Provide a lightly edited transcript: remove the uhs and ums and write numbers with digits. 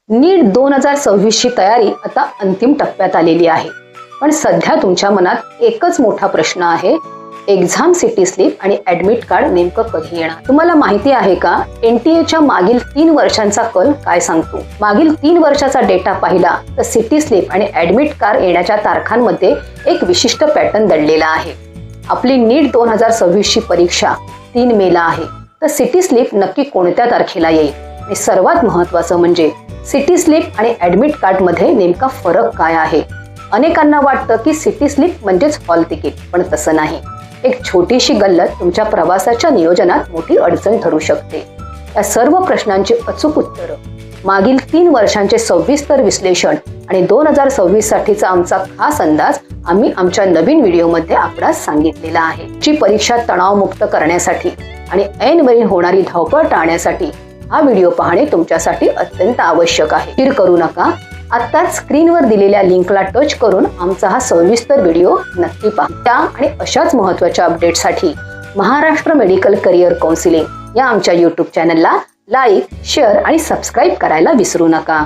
नीट 2026 ची तयारी आता अंतिम टप्प्यात आलेली आहे. पण सध्या तुमच्या मनात एकच मोठा प्रश्न आहे, एक्झाम सिटी स्लिप आणि ऍडमिट कार्ड नेमकं कधी येणार? तुम्हाला माहिती आहे का, एनटीएच्या मागील 3 वर्षांचा कल काय सांगतो? मागील 3 वर्षाचा डेटा पाहिला तर सिटी स्लिप आणि ऍडमिट कार्ड येण्याच्या तारखांमध्ये एक विशिष्ट पॅटर्न दडलेला आहे. आपली नीट 2026 ची परीक्षा 3 मेला आहे, तर सिटी स्लिप नक्की कोणत्या तारखेला येईल? आणि सर्वात महत्त्वाचं म्हणजे सिटी स्लिप आणि ऍडमिट कार्ड मध्ये नेमका फरक काय आहे? अनेकांना वाटतं की सिटी स्लिप म्हणजेच हॉल तिकीट, पण तसं नाही. एक छोटीशी गल्लत तुमच्या प्रवासाच्या नियोजनात मोठी अडचण ठरू शकते. या सर्व प्रश्नांची अचूक उत्तरं, मागील 3 वर्षांचे सविस्तर विश्लेषण आणि 2026 साठीचा आमचा खास अंदाज आम्ही आमच्या नवीन व्हिडिओमध्ये आपणास सांगितलेला आहे. ची परीक्षा तणावमुक्त करण्यासाठी आणि ऐनवेळी होणारी धावपळ टाळण्यासाठी हा व्हिडिओ पाहणे तुमच्यासाठी अत्यंत आवश्यक आहे. चिर करू नका, आत्ताच स्क्रीनवर दिलेल्या लिंकला टच करून आमचा हा सविस्तर व्हिडिओ नक्की पहा. त्या आणि अशाच महत्त्वाच्या अपडेटसाठी महाराष्ट्र मेडिकल करिअर काउन्सिलिंग या आमच्या YouTube चॅनलला लाईक, शेअर आणि सबस्क्राईब करायला विसरू नका.